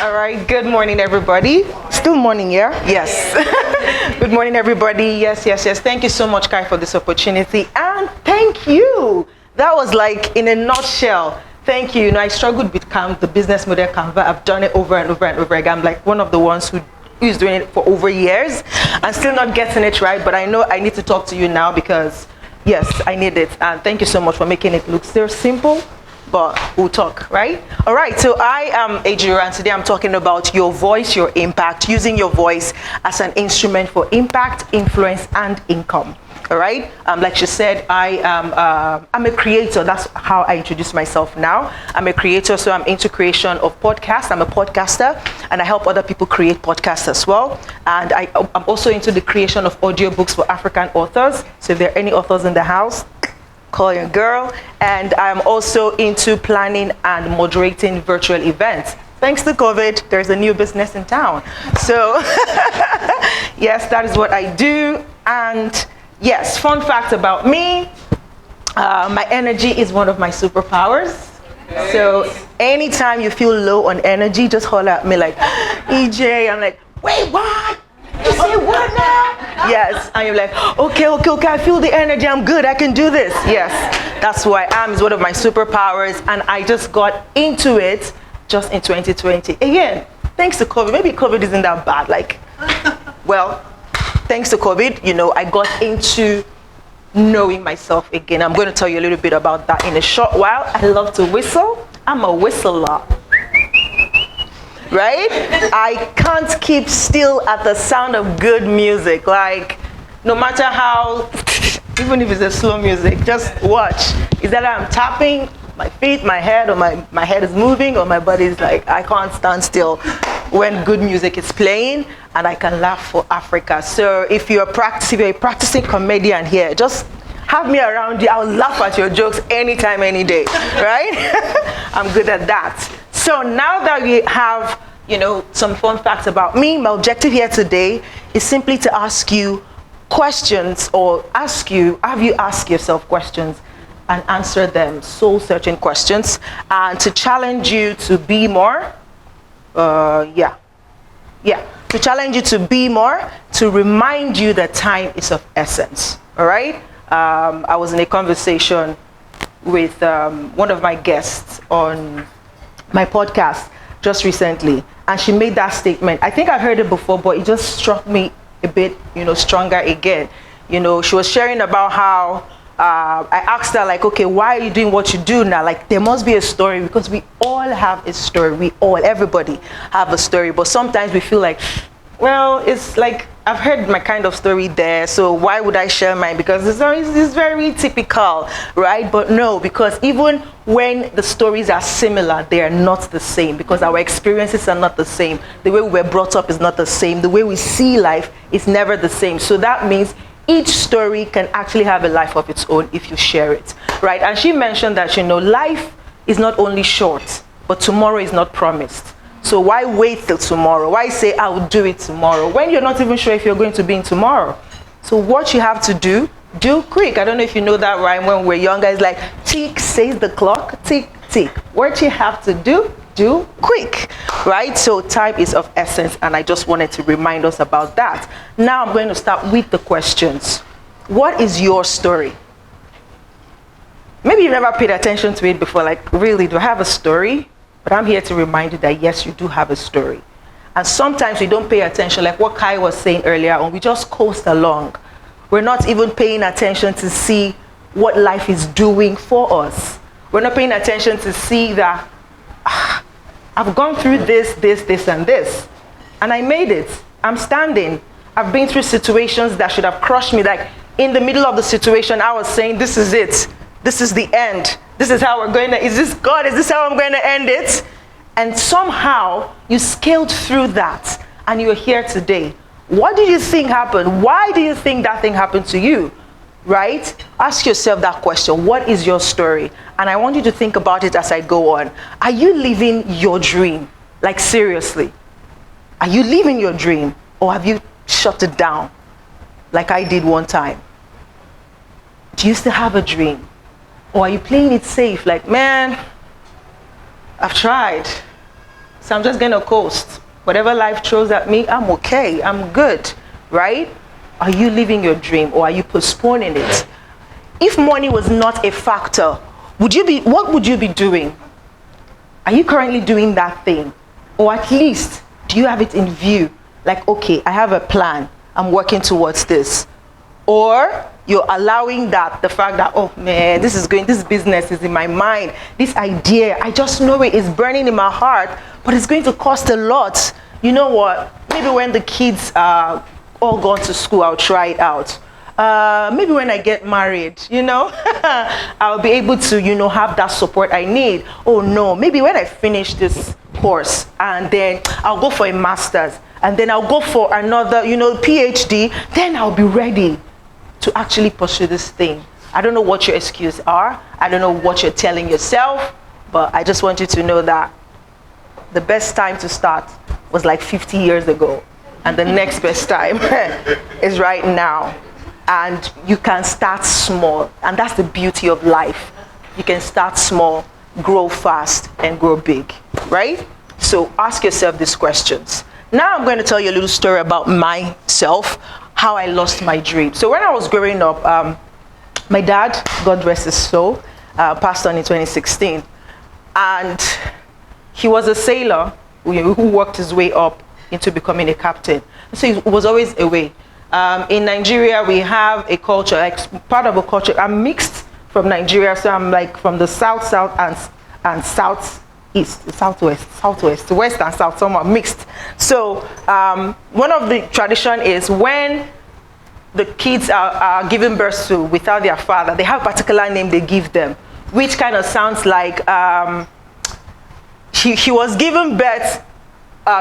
All right, good morning, everybody. Still morning, yeah? Yes. Good morning, everybody. Yes. Thank you so much, Kai, for this opportunity. And thank you. That was like in a nutshell. Thank you. I struggled with the business model Canva. I've done it over and over and over again. I'm like one of the ones who's doing it for over years and still not getting it right. But I know I need to talk to you now because, yes, I need it. And thank you so much for making it look so simple. But we'll talk, right? All right, so I am Ejiro, and today I'm talking about your voice, your impact, using your voice as an instrument for impact, influence, and income. All right, like she said, I'm a creator. That's how I introduce myself now. I'm a creator, so I'm into creation of podcasts. I'm a podcaster, and I help other people create podcasts as well. And I'm also into the creation of audiobooks for African authors. So if there are any authors in the house, call your girl. And I'm also into planning and moderating virtual events. Thanks to COVID, there's a new business in town. So yes, that is what I do. And yes, fun fact about me, my energy is one of my superpowers. So anytime you feel low on energy, just holler at me like, EJ. I'm like, wait, what? You say what now? Yes, and you're like, okay, I feel the energy, I'm good, I can do this. Yes, that's who I am. It's one of my superpowers, and I just got into it just in 2020. Again, thanks to COVID. Maybe COVID isn't that bad. Like, well, thanks to COVID, I got into knowing myself again. I'm going to tell you a little bit about that in a short while. I love to whistle. I'm a whistler. Right? I can't keep still at the sound of good music. Like, no matter how, even if it's a slow music, just watch. Is that I'm tapping my feet, my head, or my head is moving, or my body is like, I can't stand still when good music is playing, and I can laugh for Africa. So if you're a practicing comedian here, just have me around you. I'll laugh at your jokes anytime, any day, right? I'm good at that. So now that we have, some fun facts about me, my objective here today is simply to ask you questions, or have you ask yourself questions and answer them, soul-searching questions, and to challenge you to be more. To challenge you to be more, to remind you that time is of essence. All right. I was in a conversation with one of my guests on my podcast just recently, and she made that statement. I think I've heard it before, but it just struck me a bit, stronger again. She was sharing about how I asked her, like, okay, why are you doing what you do now? Like, there must be a story, because we all have a story. Everybody have a story, but sometimes we feel like, well, it's like, I've heard my kind of story there, so why would I share mine? Because it's very typical, right? But no, because even when the stories are similar, they are not the same, because our experiences are not the same. The way we were brought up is not the same. The way we see life is never the same. So that means each story can actually have a life of its own if you share it, right? And she mentioned that, life is not only short, but tomorrow is not promised. So why wait till tomorrow? Why say I will do it tomorrow when you're not even sure if you're going to be in tomorrow? So what you have to do quick. I don't know if you know that rhyme when we're younger. It's like, tick, says the clock, tick, tick. What you have to do quick, right? So time is of essence, and I just wanted to remind us about that. Now I'm going to start with the questions. What is your story? Maybe you've never paid attention to it before. Like, really, do I have a story? But I'm here to remind you that yes, you do have a story. And sometimes we don't pay attention, like what Kai was saying earlier on. We just coast along. We're not even paying attention to see what life is doing for us. We're not paying attention to see that I've gone through this, and this. And I made it. I'm standing. I've been through situations that should have crushed me. Like, in the middle of the situation, I was saying, this is it. This is the end. This is how we're going to, is this God? Is this how I'm going to end it? And somehow you scaled through that and you're here today. What do you think happened? Why do you think that thing happened to you? Right? Ask yourself that question. What is your story? And I want you to think about it as I go on. Are you living your dream? Like, seriously. Are you living your dream? Or have you shut it down? Like I did one time. Do you still have a dream? Or are you playing it safe? Like, man, I've tried. So I'm just going to coast. Whatever life throws at me, I'm okay. I'm good, right? Are you living your dream, or are you postponing it? If money was not a factor, what would you be doing? Are you currently doing that thing? Or at least, do you have it in view? Like, okay, I have a plan. I'm working towards this. Or you're allowing that, the fact that, oh man, this business is in my mind. This idea, I just know it is burning in my heart, but it's going to cost a lot. You know what? Maybe when the kids are all gone to school, I'll try it out. Maybe when I get married, I'll be able to, have that support I need. Oh no, maybe when I finish this course, and then I'll go for a master's, and then I'll go for another, PhD, then I'll be ready to actually pursue this thing. I don't know what your excuses are. I don't know what you're telling yourself, but I just want you to know that the best time to start was like 50 years ago, and the next best time is right now. And you can start small, and that's the beauty of life. You can start small, grow fast, and grow big, right? So ask yourself these questions. Now I'm going to tell you a little story about myself, how I lost my dream. So when I was growing up, my dad, God rest his soul, passed on in 2016, and he was a sailor who worked his way up into becoming a captain. So he was always away. In Nigeria, we have a culture, like part of a culture. I'm mixed from Nigeria, so I'm like from the south and southeast, southwest, west and south, somewhat mixed. So one of the tradition is when the kids are given birth to without their father, they have a particular name they give them, which kind of sounds like he was given birth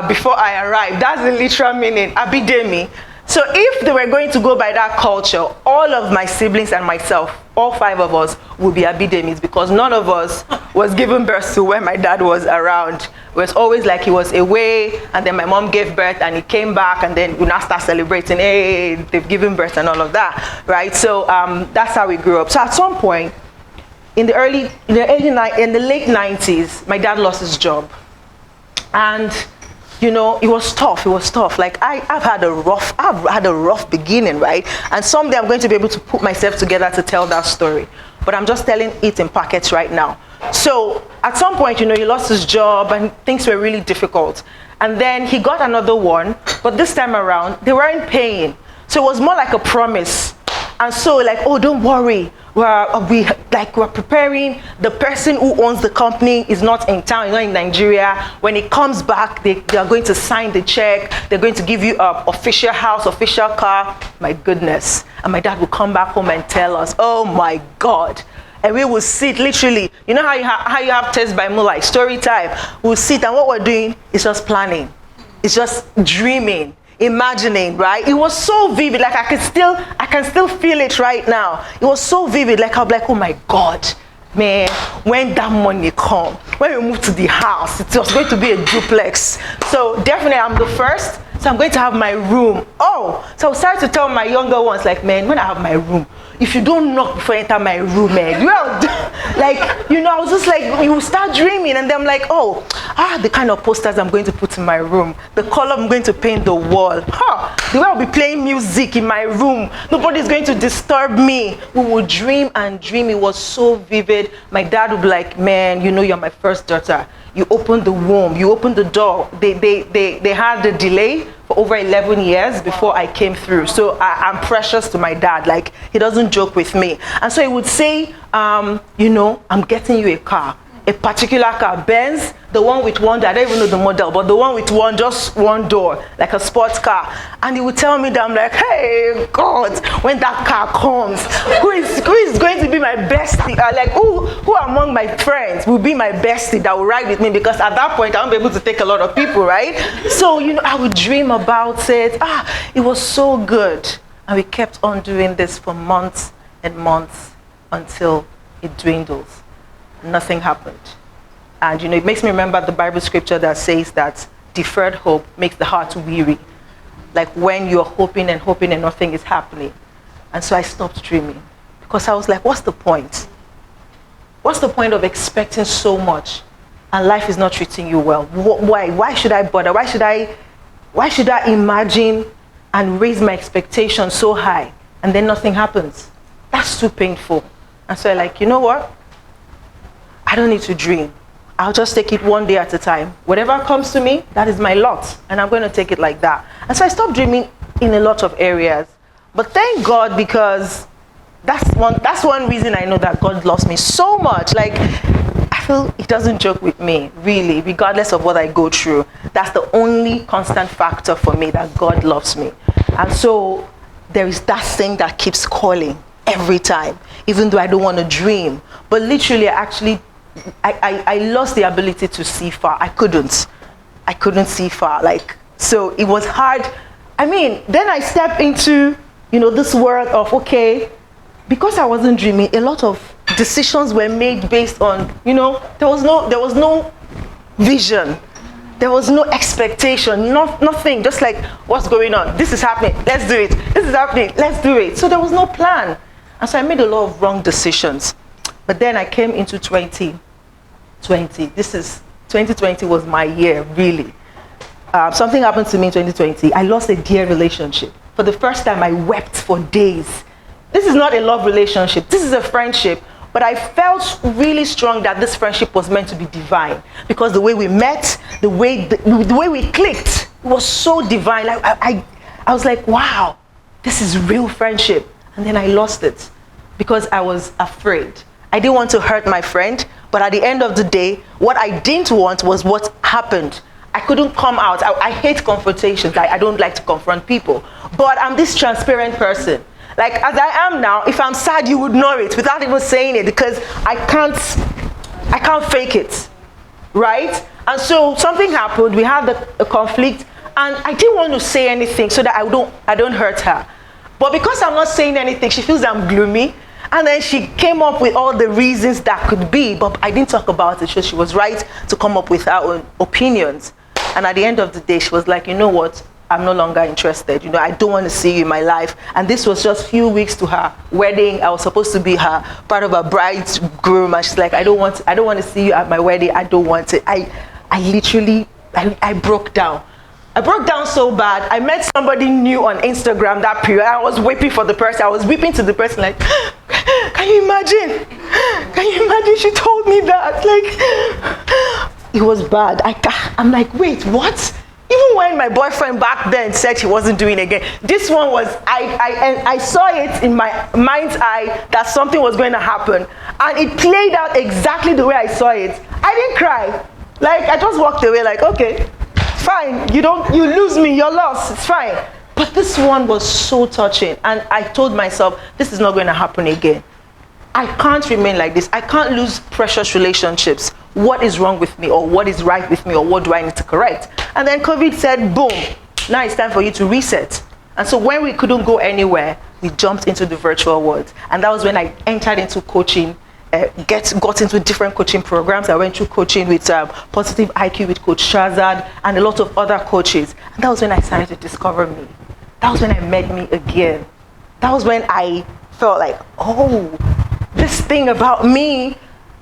before I arrived. That's the literal meaning, Abidemi. So if they were going to go by that culture, all of my siblings and myself, all 5 of us, would be Abidemis, because none of us was given birth to when my dad was around. It was always like he was away, and then my mom gave birth, and he came back, and then we now start celebrating, hey, they've given birth and all of that, right? So that's how we grew up. So at some point, in the late 90s, my dad lost his job. And it was tough. Like I've had a rough beginning, right? And someday I'm going to be able to put myself together to tell that story. But I'm just telling it in packets right now. So at some point, he lost his job and things were really difficult. And then he got another one, but this time around, they weren't paying. So it was more like a promise. And so like, oh, don't worry. We're preparing. The person who owns the company is not in town, he's not in Nigeria. When he comes back, they are going to sign the check. They're going to give you an official house, official car. My goodness. And my dad will come back home and tell us, oh my God. And we will sit literally, you know how you have Test by Moonlight, story time. We'll sit, and what we're doing is just planning. It's just dreaming. Imagining, right? It was so vivid, like I can still feel it right now. It was so vivid, like I'll be like, oh my God, man, when that money come, when we move to the house, it was going to be a duplex. So definitely I'm the first, so I'm going to have my room. Oh, so I started to tell my younger ones, like, man, when I have my room, if you don't knock before you enter my room, man, I was just like, you start dreaming, and then I'm like, oh, the kind of posters I'm going to put in my room, the color I'm going to paint the wall, the way I'll be playing music in my room, nobody's going to disturb me. We would dream and dream. It was so vivid. My dad would be like, man, you're my first daughter. You opened the womb, you opened the door. They had the delay for over 11 years before I came through. So I'm precious to my dad. Like, he doesn't joke with me. And so he would say, I'm getting you a car. A particular car, Benz, the one with one door, I don't even know the model, but the one with just one door, like a sports car. And he would tell me that, I'm like, hey, God, when that car comes, who is going to be my bestie? Who among my friends will be my bestie that will ride with me? Because at that point, I won't be able to take a lot of people, right? So, I would dream about it. It was so good. And we kept on doing this for months and months until it dwindles. Nothing happened. And it makes me remember the Bible scripture that says that deferred hope makes the heart weary. Like when you're hoping and nothing is happening. And so I stopped dreaming, because I was like, what's the point? What's the point of expecting so much and life is not treating you well? Why? Why should I bother? Why should I imagine and raise my expectations so high and then nothing happens? That's too painful. And so I'm like, you know what? I don't need to dream. I'll just take it one day at a time. Whatever comes to me, that is my lot. And I'm going to take it like that. And so I stopped dreaming in a lot of areas. But thank God, because that's one reason I know that God loves me so much. Like, I feel he doesn't joke with me, really, regardless of what I go through. That's the only constant factor for me, that God loves me. And so there is that thing that keeps calling every time, even though I don't want to dream. But literally, I lost the ability to see far. I couldn't see far. Like, so it was hard. I mean, then I stepped into, this world of, okay, because I wasn't dreaming, a lot of decisions were made based on, there was no vision. There was no expectation, nothing, just like, what's going on? This is happening, let's do it. This is happening, let's do it. So there was no plan. And so I made a lot of wrong decisions. But then I came into 2020. 2020 was my year, really. Something happened to me in 2020. I lost a dear relationship. For the first time, I wept for days. This is not a love relationship. This is a friendship. But I felt really strong that this friendship was meant to be divine, because the way we met, the way we clicked, was so divine. Like, I was like, wow, this is real friendship. And then I lost it because I was afraid. I didn't want to hurt my friend, but at the end of the day, what I didn't want was what happened. I couldn't come out. I hate confrontations. I don't like to confront people. But I'm this transparent person. Like, as I am now, if I'm sad, you would know it without even saying it, because I can't fake it, right? And so something happened. We had a conflict, and I didn't want to say anything so that I don't hurt her. But because I'm not saying anything, she feels I'm gloomy. And then she came up with all the reasons that could be, but I didn't talk about it. So she was right to come up with her own opinions. And at the end of the day, she was like, you know what? I'm no longer interested. I don't want to see you in my life. And this was just a few weeks to her wedding. I was supposed to be part of her bridegroom. And she's like, I don't want to see you at my wedding. I don't want it. I literally broke down. I broke down so bad. I met somebody new on Instagram that period. I was weeping for the person. I was weeping to the person like, can you imagine? Can you imagine? She told me that. Like, it was bad. I'm like, wait, what? Even when my boyfriend back then said he wasn't doing it again, this one was, I saw it in my mind's eye that something was going to happen. And it played out exactly the way I saw it. I didn't cry. Like, I just walked away like, okay, fine. You lose me, you're lost, it's fine. But this one was so touching. And I told myself, this is not going to happen again. I can't remain like this. I can't lose precious relationships. What is wrong with me, or what is right with me, or what do I need to correct? And then COVID said, boom, now it's time for you to reset. And so when we couldn't go anywhere, we jumped into the virtual world. And that was when I entered into coaching, got into different coaching programs. I went through coaching with Positive IQ with Coach Shazad and a lot of other coaches. And that was when I started to discover me. That was when I met me again. That was when I felt like, oh, this thing about me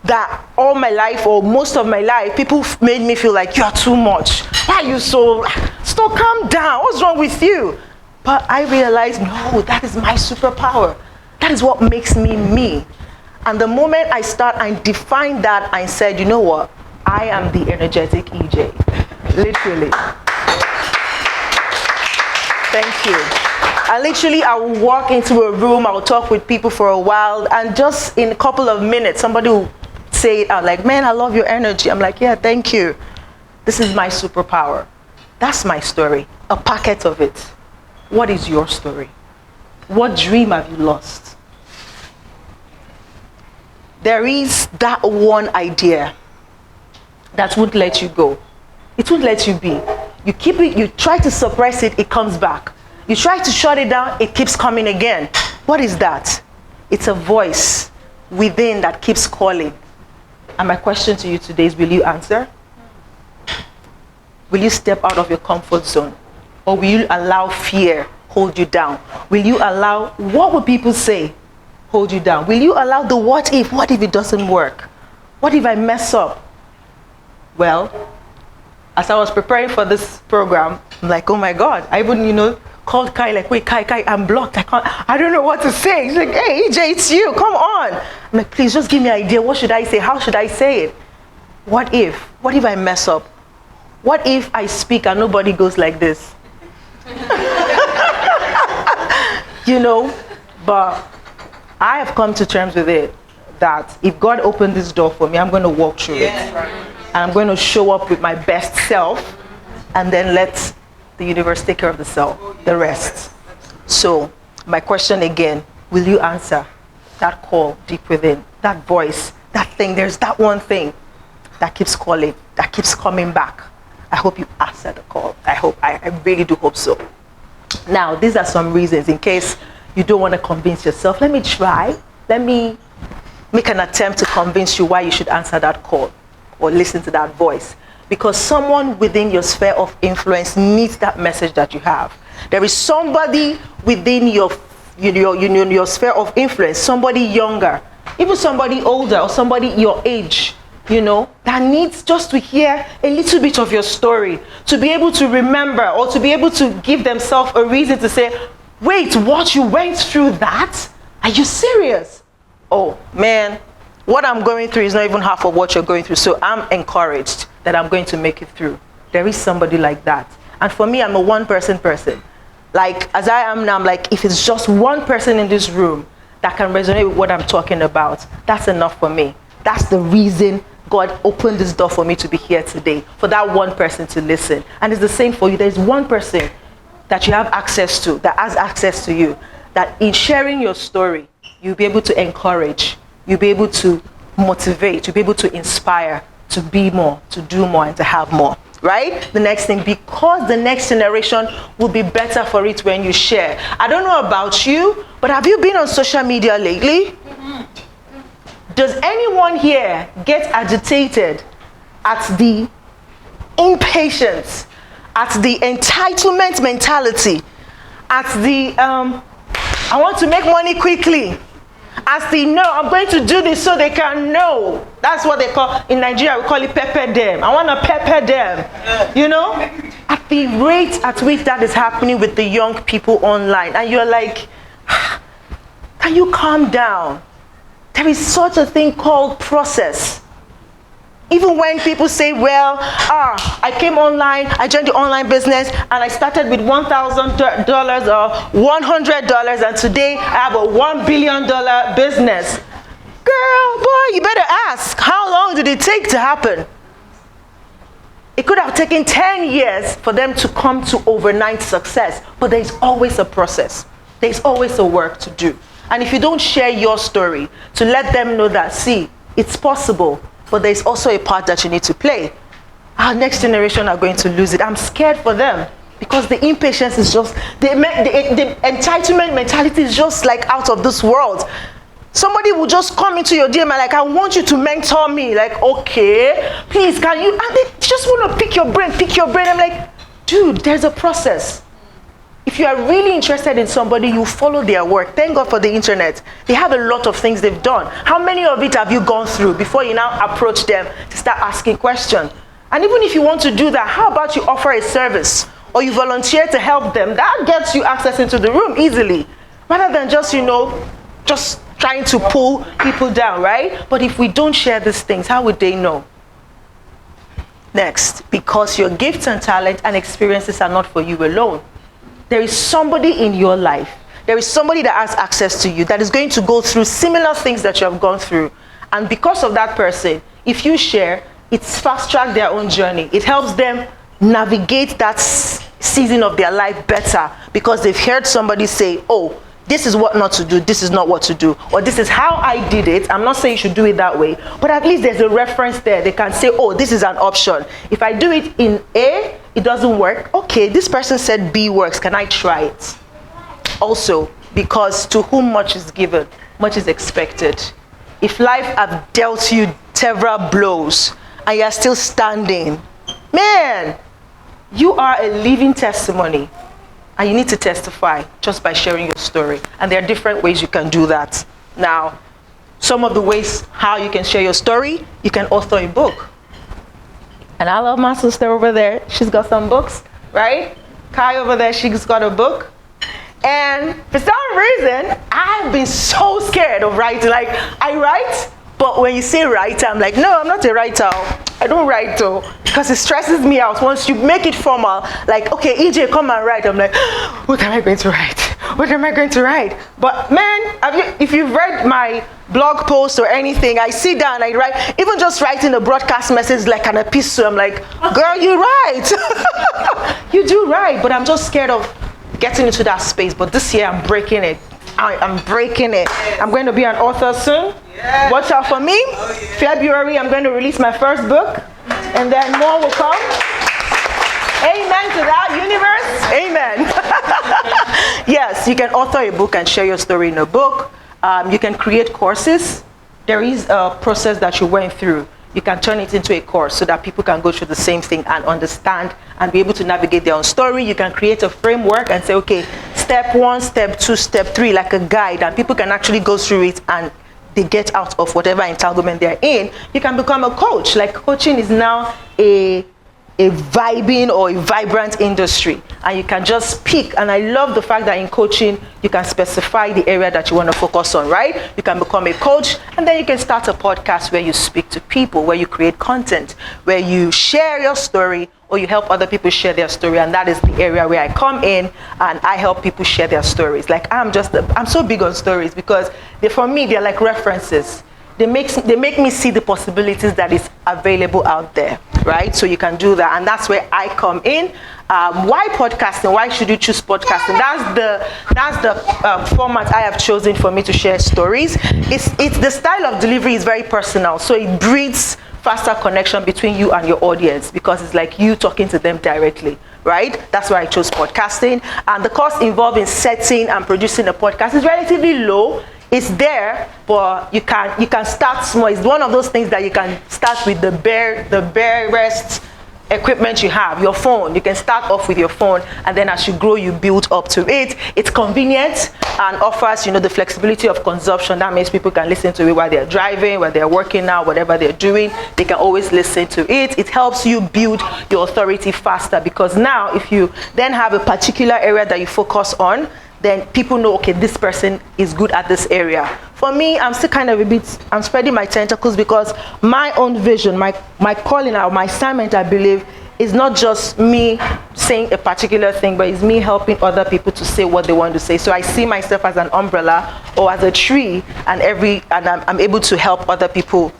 that all my life, or most of my life, people made me feel like, you are too much. Why are you so, stop, calm down. What's wrong with you? But I realized, no, that is my superpower. That is what makes me me. And the moment I defined that, I said, you know what? I am the energetic EJ. Literally. Thank you. And literally, I will walk into a room, I will talk with people for a while, and just in a couple of minutes, somebody will say it out like, man, I love your energy. I'm like, yeah, thank you. This is my superpower. That's my story. A packet of it. What is your story? What dream have you lost? There is that one idea that won't let you go. It won't let you be. You keep it, you try to suppress it, it comes back. You try to shut it down, it keeps coming again. What is that? It's a voice within that keeps calling. And my question to you today is, will you answer? Will you step out of your comfort zone? Or will you allow fear hold you down? Will you allow, what will people say, hold you down? Will you allow the what if it doesn't work? What if I mess up? Well, as I was preparing for this program, I'm like, oh my God, I even, called Kai, like, wait, Kai, I'm blocked. I don't know what to say. He's like, hey, EJ, it's you, come on. I'm like, please just give me an idea. What should I say? How should I say it? What if I mess up? What if I speak and nobody goes like this? But I have come to terms with it, that if God opened this door for me, I'm going to walk through it. And I'm going to show up with my best self, and then let the universe take care of the rest. So my question again, will you answer that call deep within, that voice, that thing? There's that one thing that keeps calling, that keeps coming back. I hope you answer the call. I really do hope so. Now, these are some reasons in case you don't want to convince yourself. Let me try. Let me make an attempt to convince you why you should answer that call or listen to that voice. Because someone within your sphere of influence needs that message that you have. There is somebody within your sphere of influence, somebody younger, even somebody older, or somebody your age, that needs just to hear a little bit of your story, to be able to remember, or to be able to give themselves a reason to say, wait, what, you went through that? Are you serious? Oh man, what I'm going through is not even half of what you're going through. So I'm encouraged that I'm going to make it through. There is somebody like that. And for me, I'm a one-person person. Like, as I am now, I'm like, if it's just one person in this room that can resonate with what I'm talking about, that's enough for me. That's the reason God opened this door for me to be here today, for that one person to listen. And it's the same for you. There's one person that you have access to, that has access to you, that in sharing your story, you'll be able to encourage, you'll be able to motivate, you'll be able to inspire, to be more, to do more, and to have more, right? The next thing, because the next generation will be better for it when you share. I don't know about you, but have you been on social media lately? Does anyone here get agitated at the impatience, at the entitlement mentality, at the, I want to make money quickly, as the, no, I'm going to do this so they can know. That's what they call, in Nigeria, we call it pepper them. I want to pepper them. At the rate at which that is happening with the young people online. And you're like, can you calm down? There is such a thing called process. Even when people say, well, I came online, I joined the online business, and I started with $1,000 or $100, and today I have a $1 billion business. Girl, boy, you better ask, how long did it take to happen? It could have taken 10 years for them to come to overnight success, but there's always a process. There's always a work to do. And if you don't share your story to let them know that, see, it's possible, but there's also a part that you need to play. Our next generation are going to lose it. I'm scared for them because the impatience is just, the entitlement mentality is just like out of this world. Somebody will just come into your DM and like, I want you to mentor me. Like, okay, please, can you? And they just want to pick your brain. I'm like, dude, there's a process. If you are really interested in somebody, you follow their work. Thank God for the internet. They have a lot of things they've done. How many of it have you gone through before you now approach them to start asking questions? And even if you want to do that, how about you offer a service or you volunteer to help them? That gets you access into the room easily, rather than just, just trying to pull people down, right? But if we don't share these things, how would they know? Next, because your gifts and talent and experiences are not for you alone. There is somebody in your life, there is somebody that has access to you that is going to go through similar things that you have gone through. And because of that person, if you share, it's fast-track their own journey. It helps them navigate that season of their life better because they've heard somebody say, oh, this is what not to do, this is not what to do, or this is how I did it. I'm not saying you should do it that way, but at least there's a reference there. They can say, oh, this is an option. If I do it in A, it doesn't work. Okay, this person said B works. Can I try it? Also, because to whom much is given, much is expected. If life has dealt you several blows and you're still standing, man, you are a living testimony. And you need to testify just by sharing your story. And there are different ways you can do that. Now, some of the ways how you can share your story, you can author a book. And I love my sister over there. She's got some books, right? Kai over there, she's got a book. And for some reason, I've been so scared of writing. Like, I write, but when you say writer, I'm like, no, I'm not a writer. I don't write though, because it stresses me out. Once you make it formal, like, okay, EJ, come and write. I'm like, what am I going to write? What am I going to write? But man, if you've read my blog post or anything, I sit down, I write, even just writing a broadcast message like an epistle, I'm like, girl, you write. You do write, but I'm just scared of getting into that space. But this year, I'm breaking it. I'm breaking it. I'm going to be an author soon. Watch out for me. February, I'm going to release my first book, and then more will come. Amen to that, universe. Amen. Yes, you can author a book and share your story in a book. You can create courses. There is a process that you went through. You can turn it into a course so that people can go through the same thing and understand and be able to navigate their own story. You can create a framework and say, okay, step 1, step 2, step 3, like a guide, and people can actually go through it and they get out of whatever entanglement they're in. You can become a coach. Like, coaching is now a vibing or a vibrant industry, and you can just pick. And I love the fact that in coaching you can specify the area that you want to focus on, right? You can become a coach, and then you can start a podcast where you speak to people, where you create content, where you share your story, or you help other people share their story. And that is the area where I come in and I help people share their stories. Like, I'm so big on stories because for me they're like references. They make me see the possibilities that is available out there, right? So you can do that, and that's where I come in. Why podcasting? Why should you choose podcasting? That's the format I have chosen for me to share stories. It's the style of delivery is very personal, so it breeds faster connection between you and your audience because it's like you talking to them directly, right? That's why I chose podcasting. And the cost involved in setting and producing a podcast is relatively low. It's there, but you can start small. It's one of those things that you can start with the barest equipment you have, your phone. You can start off with your phone, and then as you grow, you build up to it. It's convenient and offers, the flexibility of consumption. That means people can listen to it while they're driving, while they're working out, whatever they're doing. They can always listen to it. It helps you build your authority faster because now, if you then have a particular area that you focus on, then people know, okay, this person is good at this area. For me, I'm still kind of I'm spreading my tentacles because my own vision, my calling out, my assignment, I believe, is not just me saying a particular thing, but it's me helping other people to say what they want to say. So I see myself as an umbrella or as a tree, and I'm able to help other people,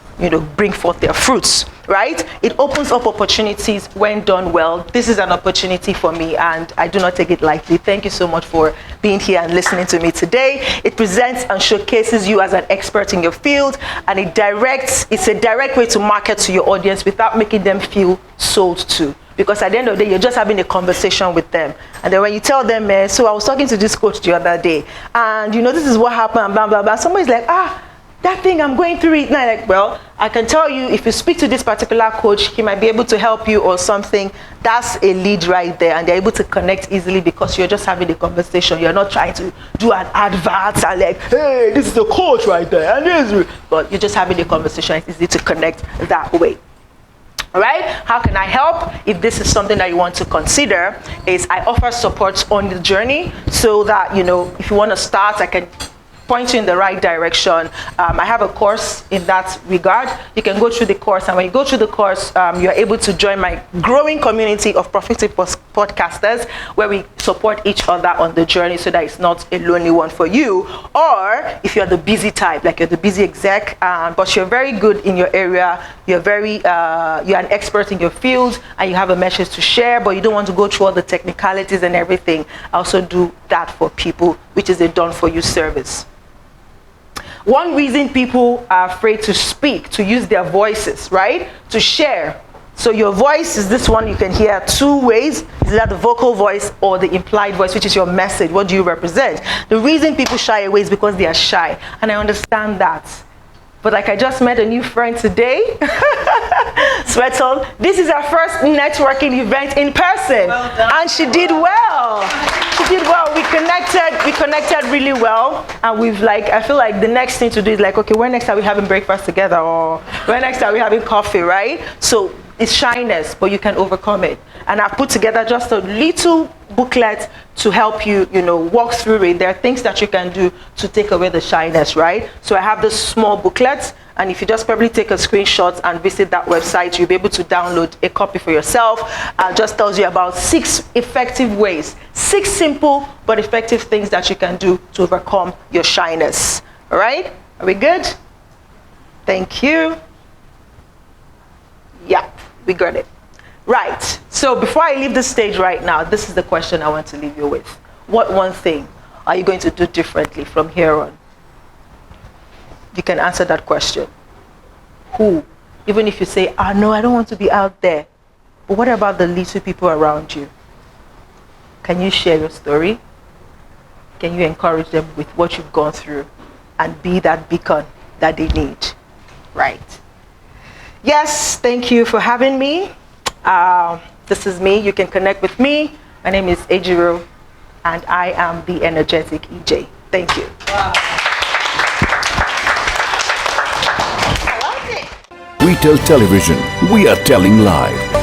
bring forth their fruits, right? It opens up opportunities when done well. This is an opportunity for me, and I do not take it lightly. Thank you so much for being here and listening to me today. It presents and showcases you as an expert in your field, and it's a direct way to market to your audience without making them feel sold to. Because at the end of the day, you're just having a conversation with them. And then when you tell them, so I was talking to this coach the other day, and this is what happened, blah, blah, blah. Somebody's like, that thing, I'm going through it. And I'm like, well, I can tell you, if you speak to this particular coach, he might be able to help you or something. That's a lead right there. And they're able to connect easily because you're just having a conversation. You're not trying to do an advert and like, hey, this is the coach right there. And this, but you're just having a conversation. It's easy to connect that way. All right, how can I help? If this is something that you want to consider, is I offer support on the journey so that, if you want to start, I can point you in the right direction. I have a course in that regard. You can go through the course, and when you go through the course, you're able to join my growing community of profitable podcasters where we support each other on the journey so that it's not a lonely one for you. Or if you're the busy type, like you're the busy exec, but you're very good in your area, you're an expert in your field, and you have a message to share, but you don't want to go through all the technicalities and everything, I also do that for people, which is a done-for-you service. One reason people are afraid to speak, to use their voices, right? To share. So your voice is this one you can hear two ways. Is that the vocal voice or the implied voice, which is your message? What do you represent? The reason people shy away is because they are shy. And I understand that. But like I just met a new friend today, Swetel. This is our first networking event in person. Well done. And she did well. She did well. We connected really well. And I feel like the next thing to do is like, okay, when next are we having breakfast together? Or when next are we having coffee, right? So It's shyness, but you can overcome it. And I've put together just a little booklet to help you, walk through it. There are things that you can do to take away the shyness, right? So I have this small booklet, and if you just probably take a screenshot and visit that website, you'll be able to download a copy for yourself. It just tells you about 6 effective ways, 6 simple but effective things that you can do to overcome your shyness. All right? Are we good? Thank you. Yeah, we got it. Right. So before I leave the stage right now, this is the question I want to leave you with. What one thing are you going to do differently from here on? You can answer that question. Who? Even if you say, no, I don't want to be out there. But what about the little people around you? Can you share your story? Can you encourage them with what you've gone through and be that beacon that they need? Right. Yes, thank you for having me. This is me. You can connect with me. My name is Ejiro, and I am the energetic EJ. Thank you. Wow. We tell television, we are telling live.